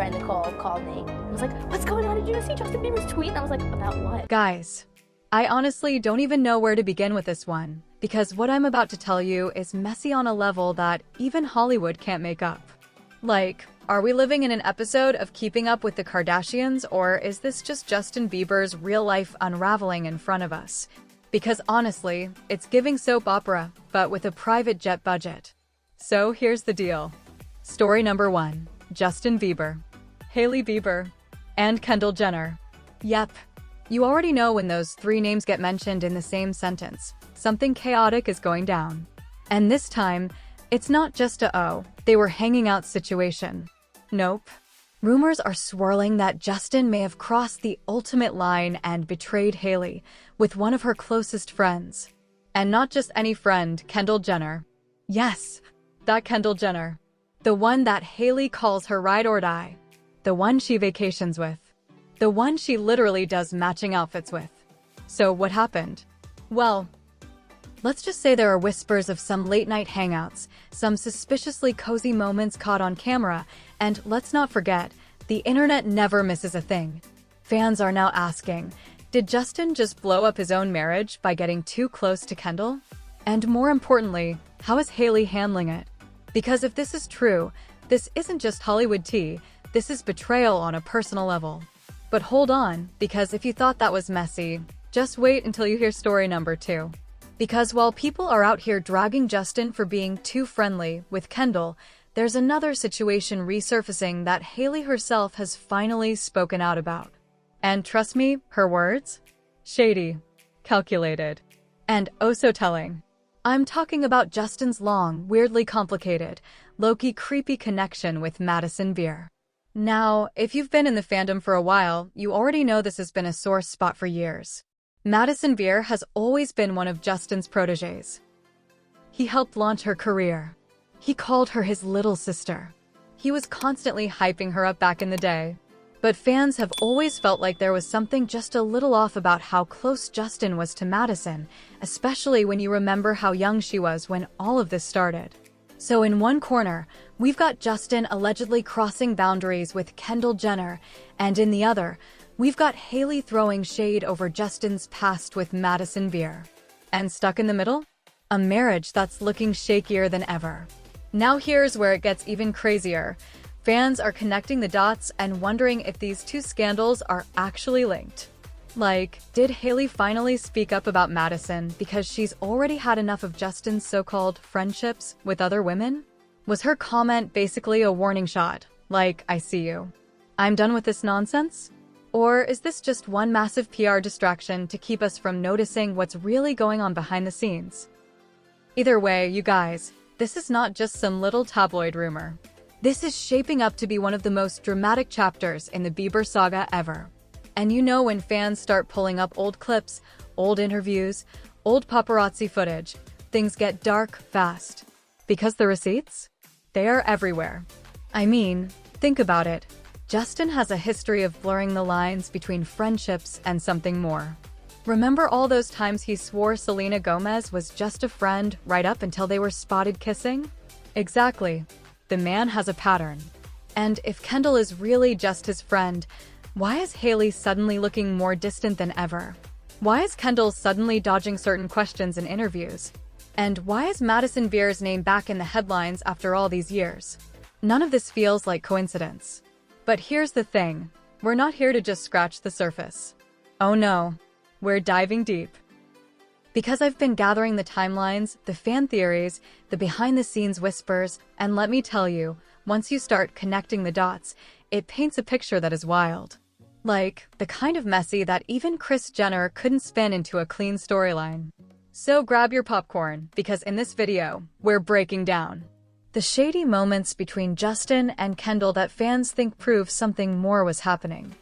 friend Nicole called me and was like, what's going on? Did you just see Justin Bieber's tweet? And I was like, about what? Guys, I honestly don't even know where to begin with this one, because what I'm about to tell you is messy on a level that even Hollywood can't make up. Like, are we living in an episode of Keeping Up with the Kardashians, or is this just Justin Bieber's real-life unraveling in front of us? Because honestly, it's giving soap opera, but with a private jet budget. So here's the deal. Story number 1. Justin Bieber, Hailey Bieber, and Kendall Jenner. Yep, you already know when those three names get mentioned in the same sentence, something chaotic is going down. And this time, it's not just a "oh, they were hanging out" situation. Nope. Rumors are swirling that Justin may have crossed the ultimate line and betrayed Hailey with one of her closest friends. And not just any friend, Kendall Jenner. Yes, that Kendall Jenner. The one that Hailey calls her ride or die. The one she vacations with. The one she literally does matching outfits with. So what happened? Well, let's just say there are whispers of some late-night hangouts, some suspiciously cozy moments caught on camera, and let's not forget, the internet never misses a thing. Fans are now asking, did Justin just blow up his own marriage by getting too close to Kendall? And more importantly, how is Hailey handling it? Because if this is true, this isn't just Hollywood tea, this is betrayal on a personal level. But hold on, because if you thought that was messy, just wait until you hear story number 2. Because while people are out here dragging Justin for being too friendly with Kendall, there's another situation resurfacing that Hailey herself has finally spoken out about. And trust me, her words? Shady, calculated, and oh so telling. I'm talking about Justin's long, weirdly complicated, low-key creepy connection with Madison Beer. Now, if you've been in the fandom for a while, you already know this has been a sore spot for years. Madison Beer has always been one of Justin's protégés. He helped launch her career. He called her his little sister. He was constantly hyping her up back in the day. But fans have always felt like there was something just a little off about how close Justin was to Madison, especially when you remember how young she was when all of this started. So in one corner, we've got Justin allegedly crossing boundaries with Kendall Jenner, and in the other, we've got Hailey throwing shade over Justin's past with Madison Beer. And stuck in the middle? A marriage that's looking shakier than ever. Now here's where it gets even crazier. Fans are connecting the dots and wondering if these two scandals are actually linked. Like, did Hailey finally speak up about Madison because she's already had enough of Justin's so-called friendships with other women? Was her comment basically a warning shot, like, I see you, I'm done with this nonsense? Or is this just one massive PR distraction to keep us from noticing what's really going on behind the scenes? Either way, you guys, this is not just some little tabloid rumor. This is shaping up to be one of the most dramatic chapters in the Bieber saga ever. And you know when fans start pulling up old clips, old interviews, old paparazzi footage, things get dark fast. Because the receipts? They are everywhere. I mean, think about it. Justin has a history of blurring the lines between friendships and something more. Remember all those times he swore Selena Gomez was just a friend right up until they were spotted kissing? Exactly. The man has a pattern. And if Kendall is really just his friend, why is Hailey suddenly looking more distant than ever? Why is Kendall suddenly dodging certain questions in interviews? And why is Madison Beer's name back in the headlines after all these years? None of this feels like coincidence. But here's the thing, we're not here to just scratch the surface. Oh no, we're diving deep. Because I've been gathering the timelines, the fan theories, the behind-the-scenes whispers, and let me tell you, once you start connecting the dots, it paints a picture that is wild. Like, the kind of messy that even Kris Jenner couldn't spin into a clean storyline. So grab your popcorn, because in this video, we're breaking down the shady moments between Justin and Kendall that fans think prove something more was happening.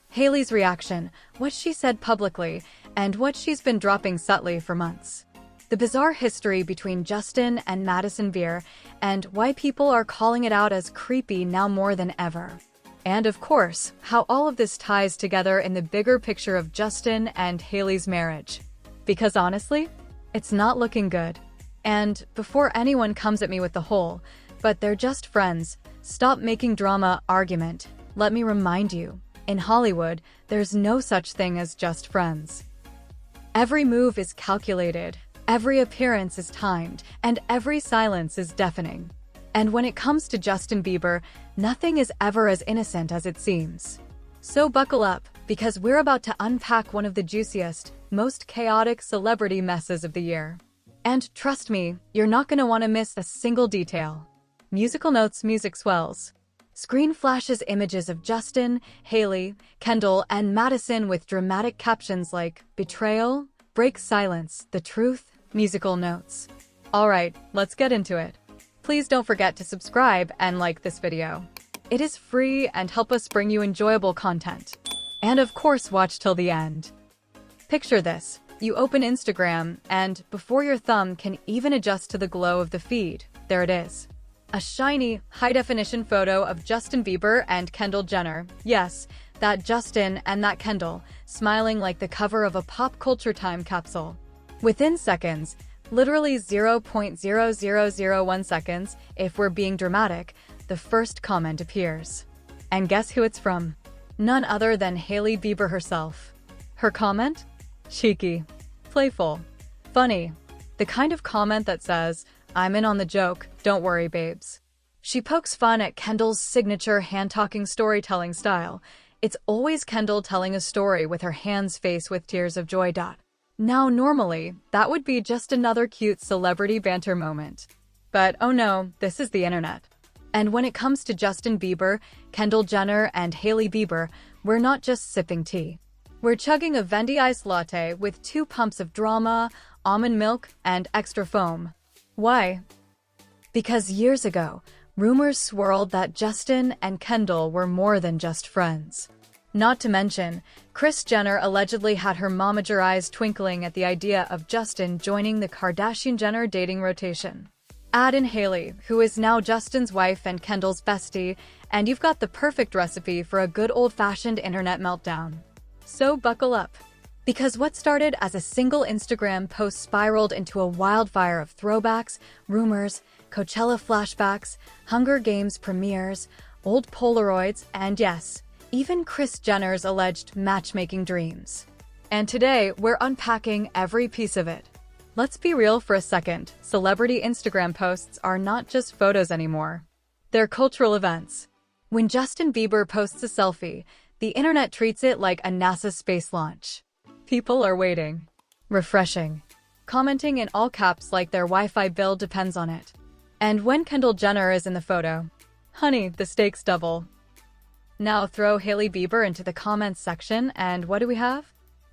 Hailey's reaction, what she said publicly, and what she's been dropping subtly for months. The bizarre history between Justin and Madison Beer, and why people are calling it out as creepy now more than ever. And of course, how all of this ties together in the bigger picture of Justin and Hailey's marriage. Because honestly, it's not looking good. And before anyone comes at me with the whole, but they're just friends, stop making drama argument, let me remind you, in Hollywood, there's no such thing as just friends. Every move is calculated, every appearance is timed, and every silence is deafening. And when it comes to Justin Bieber, nothing is ever as innocent as it seems. So buckle up, because we're about to unpack one of the juiciest, most chaotic celebrity messes of the year. And trust me, you're not going to want to miss a single detail. Musical notes, music swells. Screen flashes images of Justin, Hailey, Kendall, and Madison with dramatic captions like "Betrayal," "Break silence," "The truth," musical notes. Alright, let's get into it. Please don't forget to subscribe and like this video. It is free and help us bring you enjoyable content. And of course, watch till the end. Picture this. You open Instagram, and before your thumb can even adjust to the glow of the feed, there it is. A shiny, high-definition photo of Justin Bieber and Kendall Jenner. Yes, that Justin and that Kendall, smiling like the cover of a pop culture time capsule. Within seconds, literally 0.0001 seconds, if we're being dramatic, the first comment appears. And guess who it's from? None other than Hailey Bieber herself. Her comment? Cheeky, playful, funny. The kind of comment that says, "I'm in on the joke, don't worry, babes." She pokes fun at Kendall's signature hand-talking storytelling style. It's always Kendall telling a story with her hands faced with tears of joy. Now, normally, that would be just another cute celebrity banter moment. But oh no, this is the internet. And when it comes to Justin Bieber, Kendall Jenner, and Hailey Bieber, we're not just sipping tea. We're chugging a Venti iced latte with 2 pumps of drama, almond milk, and extra foam. Why? Because years ago, rumors swirled that Justin and Kendall were more than just friends. Not to mention, Kris Jenner allegedly had her momager eyes twinkling at the idea of Justin joining the Kardashian-Jenner dating rotation. Add in Hailey, who is now Justin's wife and Kendall's bestie, and you've got the perfect recipe for a good old-fashioned internet meltdown. So buckle up. Because what started as a single Instagram post spiraled into a wildfire of throwbacks, rumors, Coachella flashbacks, Hunger Games premieres, old Polaroids, and yes, even Kris Jenner's alleged matchmaking dreams. And today, we're unpacking every piece of it. Let's be real for a second. Celebrity Instagram posts are not just photos anymore. They're cultural events. When Justin Bieber posts a selfie, the internet treats it like a NASA space launch. People are waiting, refreshing, commenting in all caps like their Wi-Fi bill depends on it. And when Kendall Jenner is in the photo, honey, the stakes double. Now throw Hailey Bieber into the comments section, and what do we have?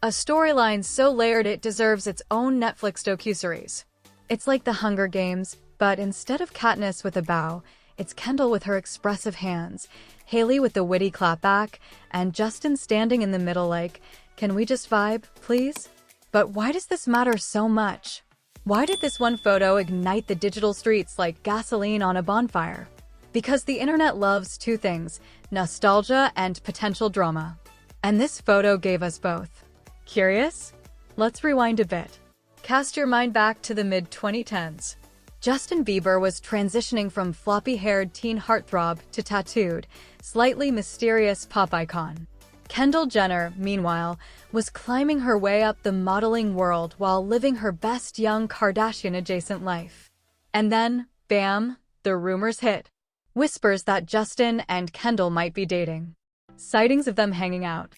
A storyline so layered it deserves its own Netflix docuseries. It's like the Hunger Games, but instead of Katniss with a bow, it's Kendall with her expressive hands, Hailey with the witty clapback, and Justin standing in the middle like, "Can we just vibe, please?" But why does this matter so much? Why did this one photo ignite the digital streets like gasoline on a bonfire? Because the internet loves 2 things, nostalgia and potential drama. And this photo gave us both. Curious? Let's rewind a bit. Cast your mind back to the mid-2010s. Justin Bieber was transitioning from floppy-haired teen heartthrob to tattooed, slightly mysterious pop icon. Kendall Jenner, meanwhile, was climbing her way up the modeling world while living her best young Kardashian-adjacent life. And then, bam, the rumors hit. Whispers that Justin and Kendall might be dating. Sightings of them hanging out.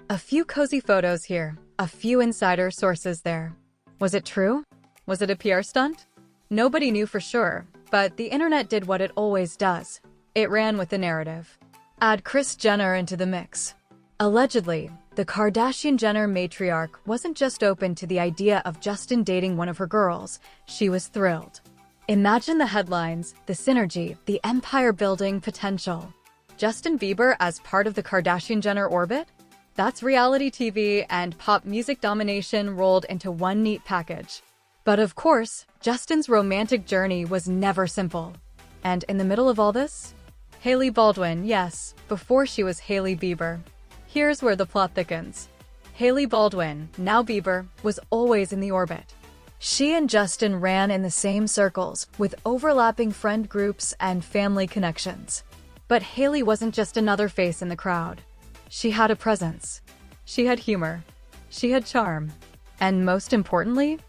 A few cozy photos here, a few insider sources there. Was it true? Was it a PR stunt? Nobody knew for sure, but the internet did what it always does. It ran with the narrative. Add Kris Jenner into the mix. Allegedly, the Kardashian-Jenner matriarch wasn't just open to the idea of Justin dating one of her girls, she was thrilled. Imagine the headlines, the synergy, the empire-building potential. Justin Bieber as part of the Kardashian-Jenner orbit? That's reality TV and pop music domination rolled into one neat package. But of course, Justin's romantic journey was never simple. And in the middle of all this? Hailey Baldwin, yes, before she was Hailey Bieber. Here's where the plot thickens. Hailey Baldwin, now Bieber, was always in the orbit. She and Justin ran in the same circles, with overlapping friend groups and family connections. But Hailey wasn't just another face in the crowd. She had a presence. She had humor. She had charm. And most importantly,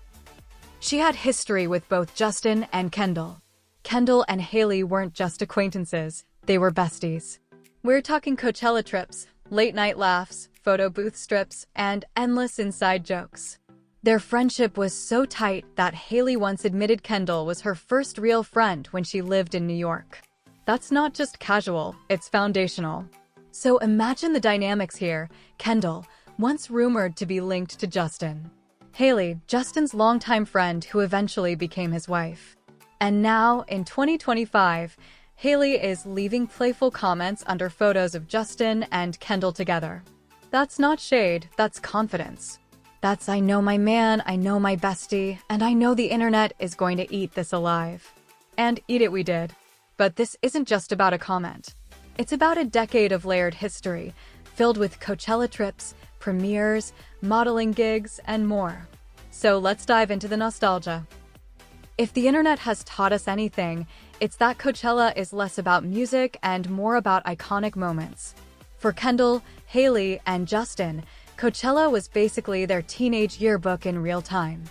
she had history with both Justin and Kendall. Kendall and Hailey weren't just acquaintances, they were besties. We're talking Coachella trips, late-night laughs, photo booth strips, and endless inside jokes. Their friendship was so tight that Hailey once admitted Kendall was her first real friend when she lived in New York. That's not just casual, it's foundational. So imagine the dynamics here. Kendall, once rumored to be linked to Justin. Hailey, Justin's longtime friend who eventually became his wife. And now, in 2025, Hailey is leaving playful comments under photos of Justin and Kendall together. That's not shade, that's confidence. That's I know my man, I know my bestie, and I know the internet is going to eat this alive. And eat it we did. But this isn't just about a comment. It's about a decade of layered history, filled with Coachella trips, premieres, modeling gigs, and more. So let's dive into the nostalgia. If the internet has taught us anything, it's that Coachella is less about music and more about iconic moments. For Kendall, Hailey, and Justin, Coachella was basically their teenage yearbook in real time.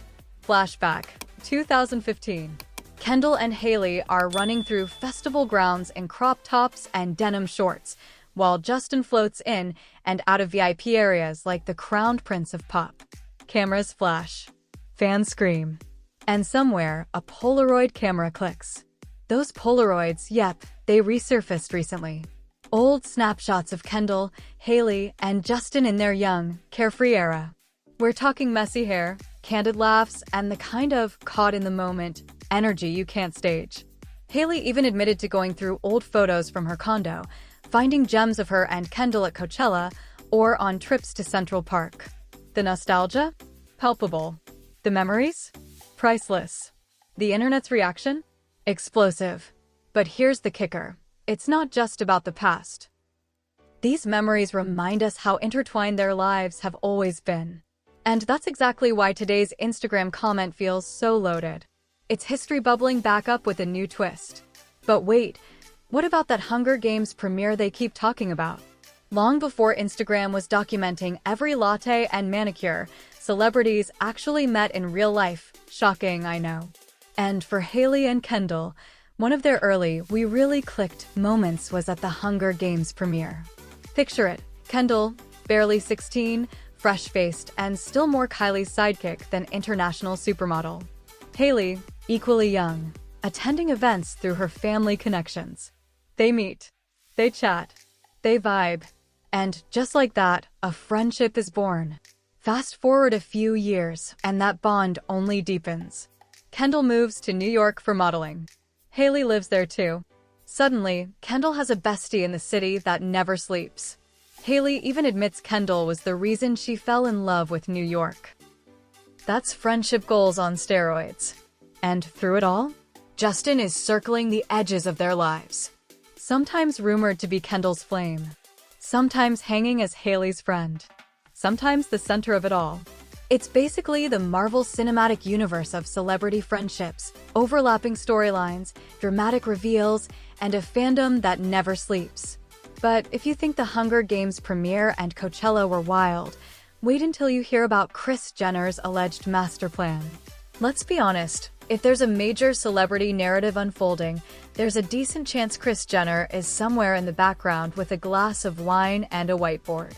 Flashback, 2015. Kendall and Hailey are running through festival grounds in crop tops and denim shorts, while Justin floats in and out of VIP areas like the crowned prince of pop. Cameras flash. Fans scream. And somewhere, a Polaroid camera clicks. Those Polaroids, yep, they resurfaced recently. Old snapshots of Kendall, Hailey, and Justin in their young, carefree era. We're talking messy hair, candid laughs, and the kind of caught-in-the-moment energy you can't stage. Hailey even admitted to going through old photos from her condo, finding gems of her and Kendall at Coachella, or on trips to Central Park. The nostalgia? Palpable. The memories? Priceless. The internet's reaction? Explosive. But here's the kicker. It's not just about the past. These memories remind us how intertwined their lives have always been. And that's exactly why today's Instagram comment feels so loaded. It's history bubbling back up with a new twist. But wait, what about that Hunger Games premiere they keep talking about? Long before Instagram was documenting every latte and manicure, celebrities actually met in real life. Shocking, I know. And for Hailey and Kendall, one of their early, we really clicked moments was at the Hunger Games premiere. Picture it, Kendall, barely 16, fresh-faced, and still more Kylie's sidekick than international supermodel. Hailey, equally young, attending events through her family connections. They meet, they chat, they vibe, and just like that, a friendship is born. Fast forward a few years, and that bond only deepens. Kendall moves to New York for modeling. Hailey lives there too. Suddenly, Kendall has a bestie in the city that never sleeps. Hailey even admits Kendall was the reason she fell in love with New York. That's friendship goals on steroids. And through it all, Justin is circling the edges of their lives. Sometimes rumored to be Kendall's flame. Sometimes hanging as Hailey's friend. Sometimes the center of it all. It's basically the Marvel Cinematic Universe of celebrity friendships, overlapping storylines, dramatic reveals, and a fandom that never sleeps. But if you think the Hunger Games premiere and Coachella were wild, wait until you hear about Kris Jenner's alleged master plan. Let's be honest, if there's a major celebrity narrative unfolding, there's a decent chance Kris Jenner is somewhere in the background with a glass of wine and a whiteboard.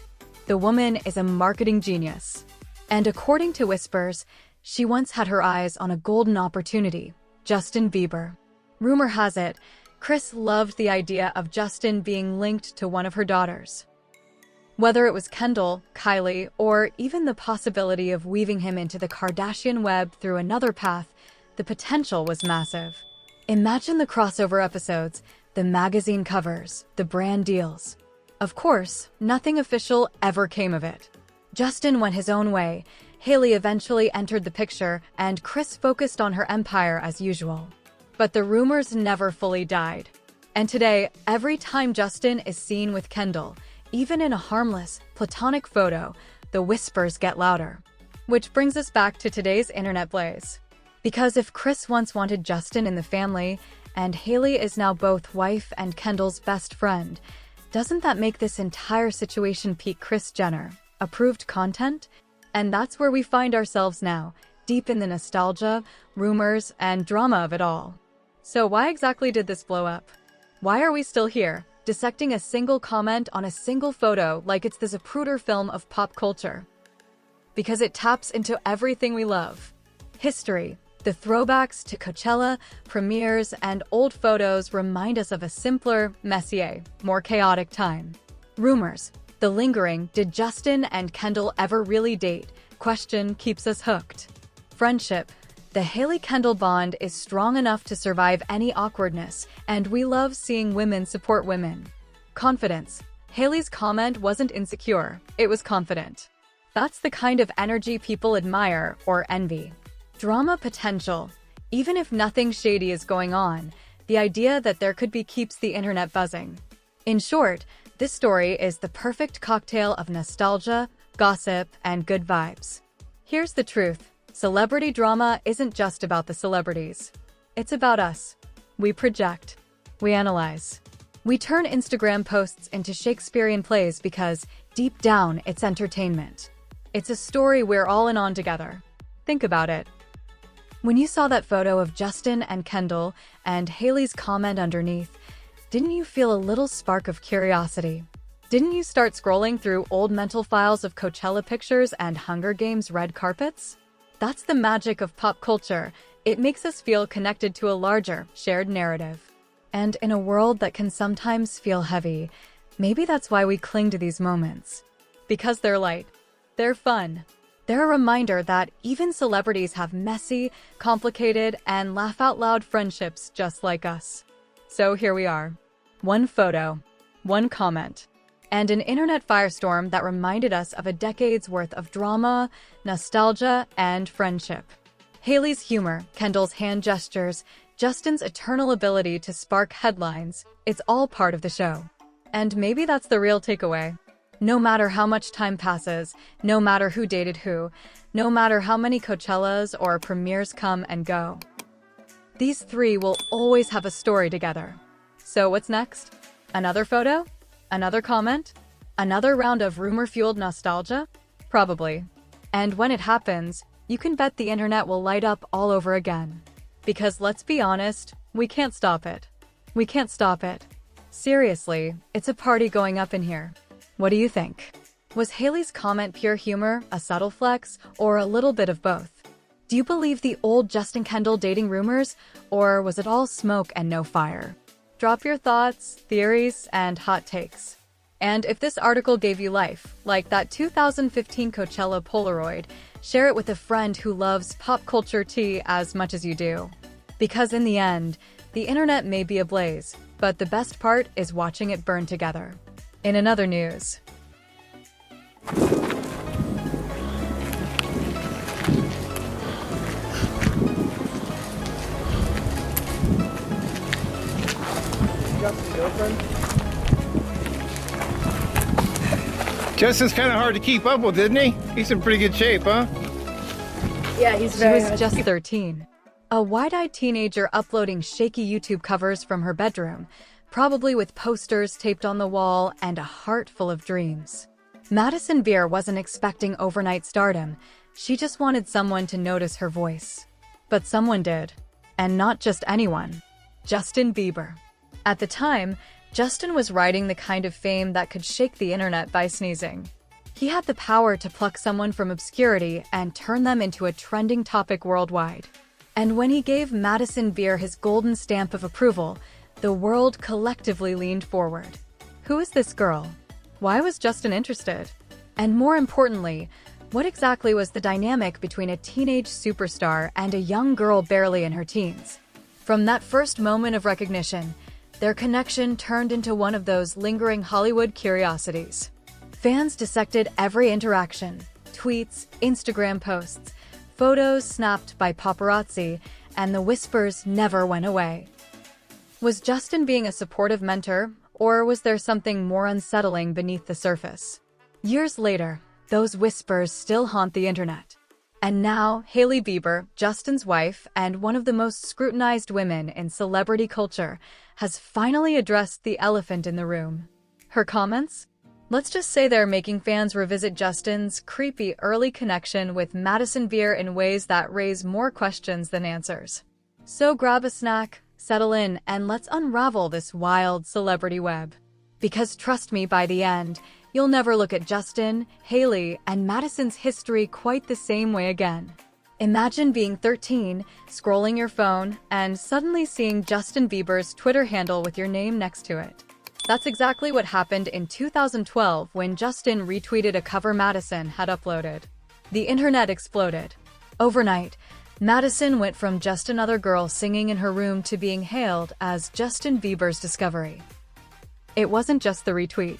The woman is a marketing genius. And according to whispers, she once had her eyes on a golden opportunity, Justin Bieber. Rumor has it, Kris loved the idea of Justin being linked to one of her daughters. Whether it was Kendall, Kylie, or even the possibility of weaving him into the Kardashian web through another path, the potential was massive. Imagine the crossover episodes, the magazine covers, the brand deals. Of course, nothing official ever came of it. Justin went his own way, Hailey eventually entered the picture, and Kris focused on her empire as usual. But the rumors never fully died. And today, every time Justin is seen with Kendall, even in a harmless, platonic photo, the whispers get louder. Which brings us back to today's internet blaze. Because if Kris once wanted Justin in the family, and Hailey is now both wife and Kendall's best friend. Doesn't that make this entire situation peak Kris Jenner approved content? And that's where we find ourselves now, deep in the nostalgia, rumors, and drama of it all. So why exactly did this blow up? Why are we still here, dissecting a single comment on a single photo like it's the Zapruder film of pop culture? Because it taps into everything we love. History, the throwbacks to Coachella, premieres, and old photos remind us of a simpler, messier, more chaotic time. Rumors, the lingering "did Justin and Kendall ever really date?" question keeps us hooked. Friendship, the Hailey-Kendall bond is strong enough to survive any awkwardness, and we love seeing women support women. Confidence, Hailey's comment wasn't insecure, it was confident. That's the kind of energy people admire or envy. Drama potential, even if nothing shady is going on, the idea that there could be keeps the internet buzzing. In short, this story is the perfect cocktail of nostalgia, gossip, and good vibes. Here's the truth. Celebrity drama isn't just about the celebrities. It's about us. We project. We analyze. We turn Instagram posts into Shakespearean plays because, deep down, it's entertainment. It's a story we're all in on together. Think about it. When you saw that photo of Justin and Kendall and Hailey's comment underneath, didn't you feel a little spark of curiosity? Didn't you start scrolling through old mental files of Coachella pictures and Hunger Games red carpets? That's the magic of pop culture. It makes us feel connected to a larger, shared narrative. And in a world that can sometimes feel heavy, maybe that's why we cling to these moments. Because they're light. They're fun. They're a reminder that even celebrities have messy, complicated, and laugh-out-loud friendships just like us. So here we are. One photo, one comment, and an internet firestorm that reminded us of a decade's worth of drama, nostalgia, and friendship. Hailey's humor, Kendall's hand gestures, Justin's eternal ability to spark headlines, it's all part of the show. And maybe that's the real takeaway. No matter how much time passes, no matter who dated who, no matter how many Coachellas or premieres come and go, these three will always have a story together. So what's next? Another photo? Another comment? Another round of rumor-fueled nostalgia? Probably. And when it happens, you can bet the internet will light up all over again. Because let's be honest, we can't stop it. We can't stop it. Seriously, it's a party going up in here. What do you think? Was Hailey's comment pure humor, a subtle flex, or a little bit of both? Do you believe the old Justin Kendall dating rumors, or was it all smoke and no fire? Drop your thoughts, theories, and hot takes. And if this article gave you life, like that 2015 Coachella Polaroid, share it with a friend who loves pop culture tea as much as you do. Because in the end, the internet may be ablaze, but the best part is watching it burn together. In another news, Justin's kind of hard to keep up with, isn't he? He's in pretty good shape, huh? Yeah, he's she very was just 13. A wide-eyed teenager uploading shaky YouTube covers from her bedroom, probably with posters taped on the wall and a heart full of dreams. Madison Beer wasn't expecting overnight stardom. She just wanted someone to notice her voice. But someone did. And not just anyone. Justin Bieber. At the time, Justin was riding the kind of fame that could shake the internet by sneezing. He had the power to pluck someone from obscurity and turn them into a trending topic worldwide. And when he gave Madison Beer his golden stamp of approval, the world collectively leaned forward. Who is this girl? Why was Justin interested? And more importantly, what exactly was the dynamic between a teenage superstar and a young girl barely in her teens? From that first moment of recognition, their connection turned into one of those lingering Hollywood curiosities. Fans dissected every interaction, tweets, Instagram posts, photos snapped by paparazzi, and the whispers never went away. Was Justin being a supportive mentor, or was there something more unsettling beneath the surface? Years later, those whispers still haunt the internet. And now, Hailey Bieber, Justin's wife and one of the most scrutinized women in celebrity culture, has finally addressed the elephant in the room. Her comments? Let's just say they're making fans revisit Justin's creepy early connection with Madison Beer in ways that raise more questions than answers. So grab a snack, settle in, and let's unravel this wild celebrity web. Because trust me, by the end, you'll never look at Justin, Hailey, and Madison's history quite the same way again. Imagine being 13, scrolling your phone, and suddenly seeing Justin Bieber's Twitter handle with your name next to it. That's exactly what happened in 2012 when Justin retweeted a cover Madison had uploaded. The internet exploded. Overnight, Madison went from just another girl singing in her room to being hailed as Justin Bieber's discovery. It wasn't just the retweet.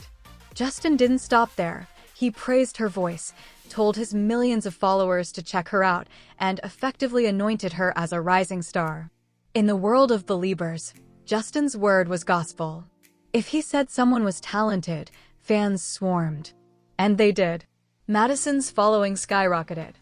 Justin didn't stop there. He praised her voice, told his millions of followers to check her out, and effectively anointed her as a rising star. In the world of Beliebers, Justin's word was gospel. If he said someone was talented, fans swarmed. And they did. Madison's following skyrocketed.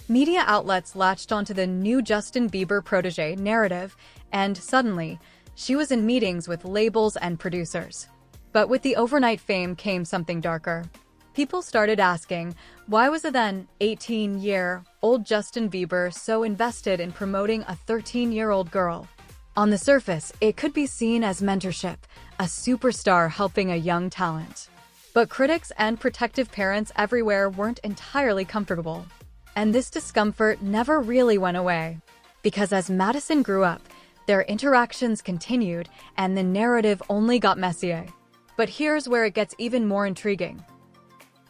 Media outlets latched onto the new Justin Bieber protege narrative, and suddenly, she was in meetings with labels and producers. But with the overnight fame came something darker. People started asking, why was a then 18-year-old Justin Bieber so invested in promoting a 13-year-old girl? On the surface, it could be seen as mentorship, a superstar helping a young talent. But critics and protective parents everywhere weren't entirely comfortable. And this discomfort never really went away. Because as Madison grew up, their interactions continued, and the narrative only got messier. But here's where it gets even more intriguing.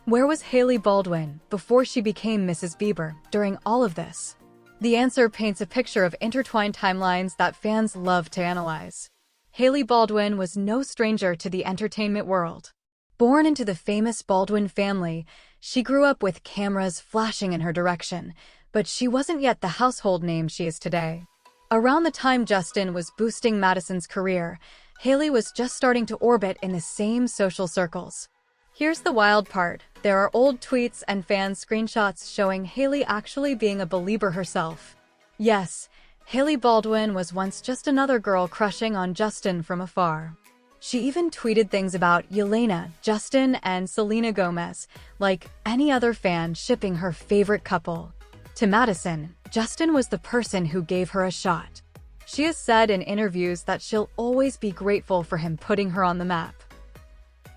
Where was Hailey Baldwin before she became Mrs. Bieber during all of this? The answer paints a picture of intertwined timelines that fans love to analyze. Hailey Baldwin was no stranger to the entertainment world. Born into the famous Baldwin family, she grew up with cameras flashing in her direction, but she wasn't yet the household name she is today. Around the time Justin was boosting Madison's career, Hailey was just starting to orbit in the same social circles. Here's the wild part. There are old tweets and fan screenshots showing Hailey actually being a Belieber herself. Yes, Hailey Baldwin was once just another girl crushing on Justin from afar. She even tweeted things about Yelena, Justin, and Selena Gomez, like any other fan shipping her favorite couple. To Madison, Justin was the person who gave her a shot. She has said in interviews that she'll always be grateful for him putting her on the map.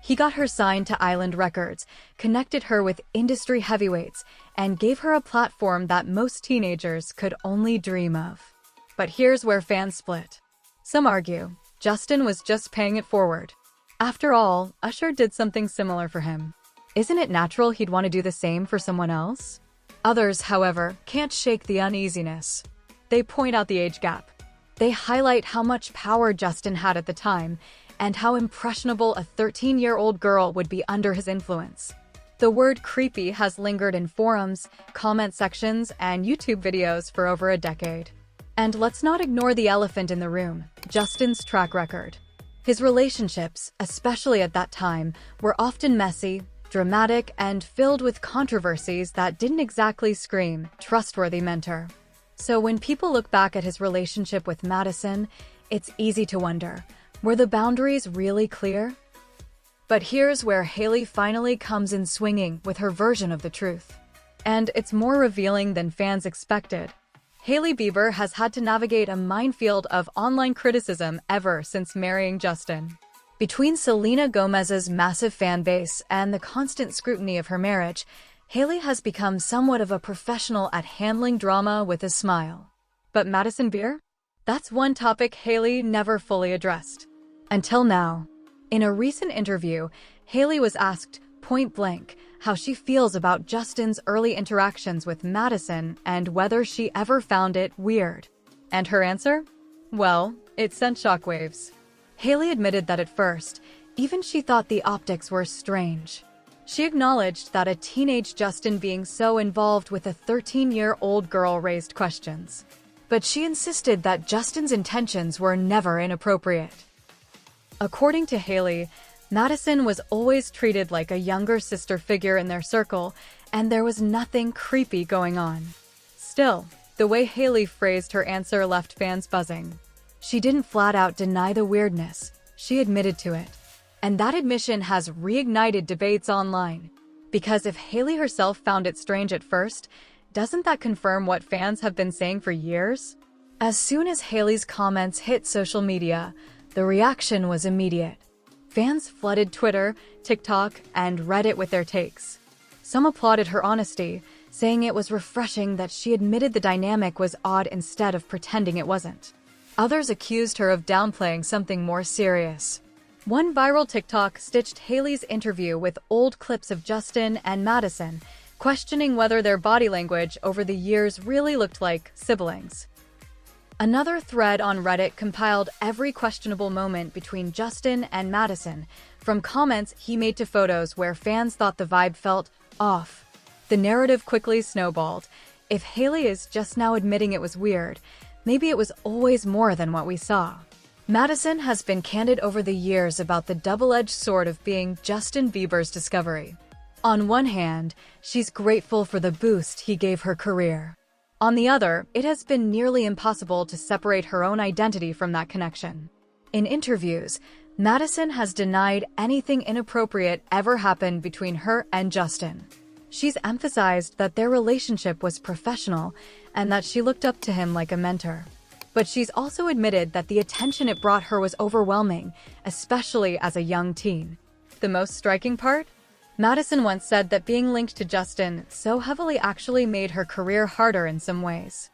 He got her signed to Island Records, connected her with industry heavyweights, and gave her a platform that most teenagers could only dream of. But here's where fans split. Some argue Justin was just paying it forward. After all, Usher did something similar for him. Isn't it natural he'd want to do the same for someone else? Others, however, can't shake the uneasiness. They point out the age gap. They highlight how much power Justin had at the time, and how impressionable a 13-year-old girl would be under his influence. The word creepy has lingered in forums, comment sections, and YouTube videos for over a decade. And let's not ignore the elephant in the room, Justin's track record. His relationships, especially at that time, were often messy, dramatic, and filled with controversies that didn't exactly scream trustworthy mentor. So when people look back at his relationship with Madison, it's easy to wonder, were the boundaries really clear? But here's where Hailey finally comes in swinging with her version of the truth. And it's more revealing than fans expected. Hailey Bieber has had to navigate a minefield of online criticism ever since marrying Justin. Between Selena Gomez's massive fan base and the constant scrutiny of her marriage, Hailey has become somewhat of a professional at handling drama with a smile. But Madison Beer? That's one topic Hailey never fully addressed. Until now. In a recent interview, Hailey was asked point-blank how she feels about Justin's early interactions with Madison and whether she ever found it weird. And her answer? Well, it sent shockwaves. Hailey admitted that at first, even she thought the optics were strange. She acknowledged that a teenage Justin being so involved with a 13-year-old girl raised questions. But she insisted that Justin's intentions were never inappropriate. According to Hailey, Madison was always treated like a younger sister figure in their circle, and there was nothing creepy going on. Still, the way Hailey phrased her answer left fans buzzing. She didn't flat out deny the weirdness, she admitted to it. And that admission has reignited debates online. Because if Hailey herself found it strange at first, doesn't that confirm what fans have been saying for years? As soon as Hailey's comments hit social media, the reaction was immediate. Fans flooded Twitter, TikTok, and Reddit with their takes. Some applauded her honesty, saying it was refreshing that she admitted the dynamic was odd instead of pretending it wasn't. Others accused her of downplaying something more serious. One viral TikTok stitched Hailey's interview with old clips of Justin and Madison, questioning whether their body language over the years really looked like siblings. Another thread on Reddit compiled every questionable moment between Justin and Madison, from comments he made to photos where fans thought the vibe felt off. The narrative quickly snowballed. If Hailey is just now admitting it was weird, maybe it was always more than what we saw. Madison has been candid over the years about the double-edged sword of being Justin Bieber's discovery. On one hand, she's grateful for the boost he gave her career. On the other, it has been nearly impossible to separate her own identity from that connection. In interviews, Madison has denied anything inappropriate ever happened between her and Justin. She's emphasized that their relationship was professional and that she looked up to him like a mentor. But she's also admitted that the attention it brought her was overwhelming, especially as a young teen. The most striking part? Madison once said that being linked to Justin so heavily actually made her career harder in some ways.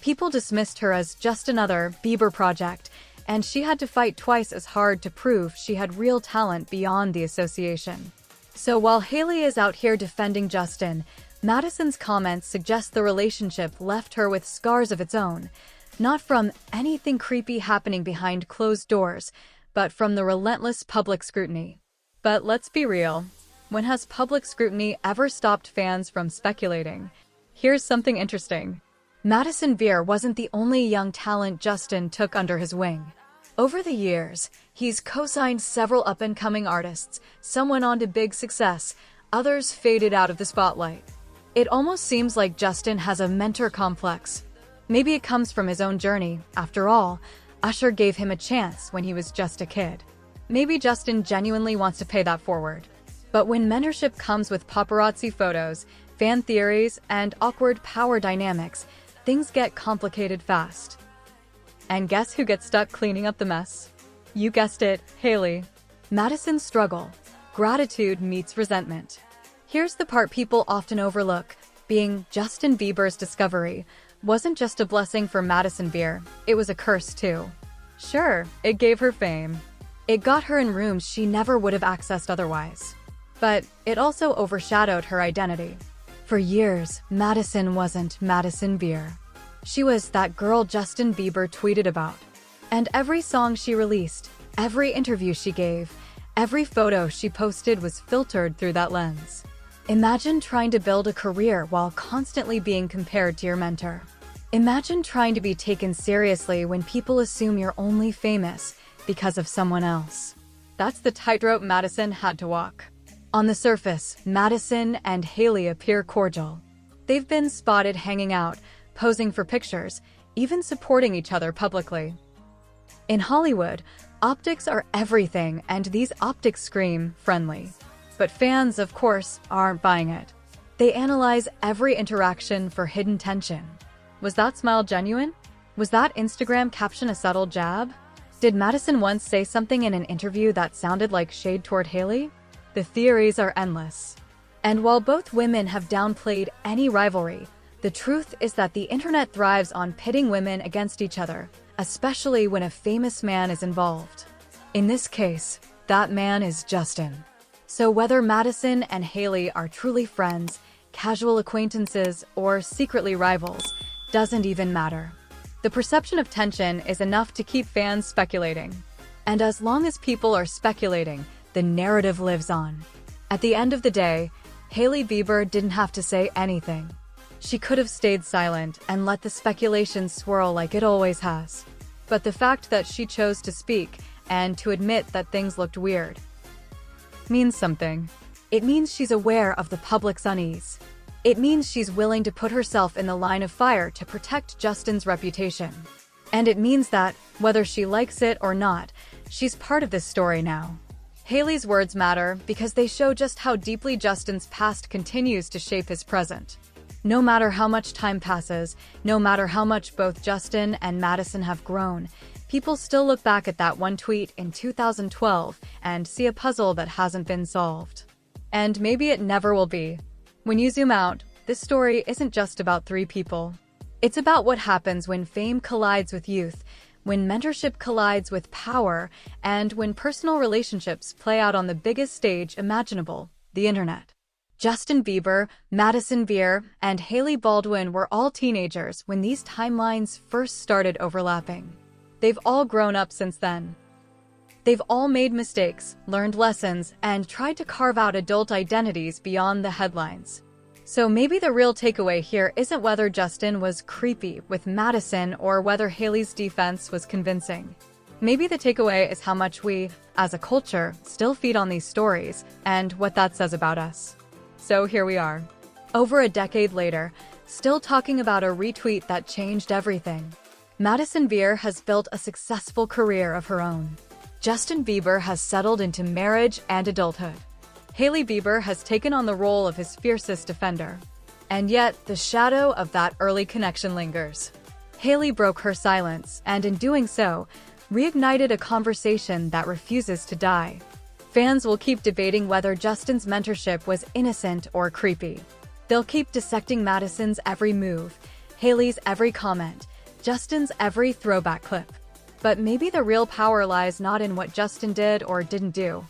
People dismissed her as just another Bieber project, and she had to fight twice as hard to prove she had real talent beyond the association. So while Hailey is out here defending Justin, Madison's comments suggest the relationship left her with scars of its own, not from anything creepy happening behind closed doors, but from the relentless public scrutiny. But let's be real. When has public scrutiny ever stopped fans from speculating? Here's something interesting. Madison Beer wasn't the only young talent Justin took under his wing. Over the years, he's co-signed several up-and-coming artists. Some went on to big success, others faded out of the spotlight. It almost seems like Justin has a mentor complex. Maybe it comes from his own journey. After all, Usher gave him a chance when he was just a kid. Maybe Justin genuinely wants to pay that forward. But when mentorship comes with paparazzi photos, fan theories, and awkward power dynamics, things get complicated fast. And guess who gets stuck cleaning up the mess? You guessed it, Hailey. Madison's struggle. Gratitude meets resentment. Here's the part people often overlook. Being Justin Bieber's discovery wasn't just a blessing for Madison Beer, it was a curse too. Sure, it gave her fame. It got her in rooms she never would have accessed otherwise. But it also overshadowed her identity. For years, Madison wasn't Madison Beer. She was that girl Justin Bieber tweeted about. And every song she released, every interview she gave, every photo she posted was filtered through that lens. Imagine trying to build a career while constantly being compared to your mentor. Imagine trying to be taken seriously when people assume you're only famous because of someone else. That's the tightrope Madison had to walk. On the surface, Madison and Hailey appear cordial. They've been spotted hanging out, posing for pictures, even supporting each other publicly. In Hollywood, optics are everything, and these optics scream friendly. But fans, of course, aren't buying it. They analyze every interaction for hidden tension. Was that smile genuine? Was that Instagram caption a subtle jab? Did Madison once say something in an interview that sounded like shade toward Hailey? The theories are endless. And while both women have downplayed any rivalry, the truth is that the internet thrives on pitting women against each other, especially when a famous man is involved. In this case, that man is Justin. So whether Madison and Hailey are truly friends, casual acquaintances, or secretly rivals, doesn't even matter. The perception of tension is enough to keep fans speculating. And as long as people are speculating, the narrative lives on. At the end of the day, Hailey Bieber didn't have to say anything. She could have stayed silent and let the speculation swirl like it always has. But the fact that she chose to speak and to admit that things looked weird means something. It means she's aware of the public's unease. It means she's willing to put herself in the line of fire to protect Justin's reputation. And it means that, whether she likes it or not, she's part of this story now. Hailey's words matter because they show just how deeply Justin's past continues to shape his present. No matter how much time passes, no matter how much both Justin and Madison have grown, people still look back at that one tweet in 2012 and see a puzzle that hasn't been solved. And maybe it never will be. When you zoom out, this story isn't just about three people. It's about what happens when fame collides with youth, when mentorship collides with power, and when personal relationships play out on the biggest stage imaginable, the internet. Justin Bieber, Madison Beer, and Hailey Baldwin were all teenagers when these timelines first started overlapping. They've all grown up since then. They've all made mistakes, learned lessons, and tried to carve out adult identities beyond the headlines. So maybe the real takeaway here isn't whether Justin was creepy with Madison or whether Hailey's defense was convincing. Maybe the takeaway is how much we, as a culture, still feed on these stories and what that says about us. So here we are, over a decade later, still talking about a retweet that changed everything. Madison Beer has built a successful career of her own. Justin Bieber has settled into marriage and adulthood. Hailey Bieber has taken on the role of his fiercest defender. And yet, the shadow of that early connection lingers. Hailey broke her silence, and in doing so, reignited a conversation that refuses to die. Fans will keep debating whether Justin's mentorship was innocent or creepy. They'll keep dissecting Madison's every move, Hailey's every comment, Justin's every throwback clip. But maybe the real power lies not in what Justin did or didn't do,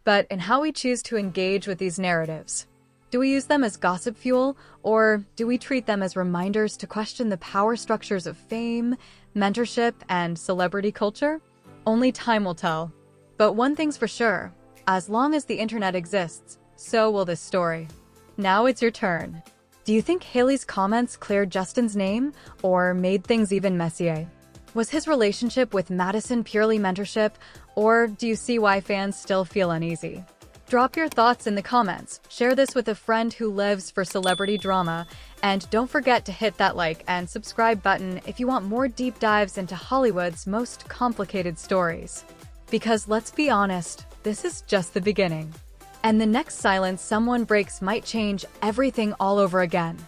but in how we choose to engage with these narratives. Do we use them as gossip fuel, or do we treat them as reminders to question the power structures of fame, mentorship, and celebrity culture? Only time will tell. But one thing's for sure, as long as the internet exists, so will this story. Now it's your turn. Do you think Hailey's comments cleared Justin's name, or made things even messier? Was his relationship with Madison purely mentorship, or do you see why fans still feel uneasy? Drop your thoughts in the comments, share this with a friend who lives for celebrity drama, and don't forget to hit that like and subscribe button if you want more deep dives into Hollywood's most complicated stories. Because let's be honest, this is just the beginning. And the next silence someone breaks might change everything all over again.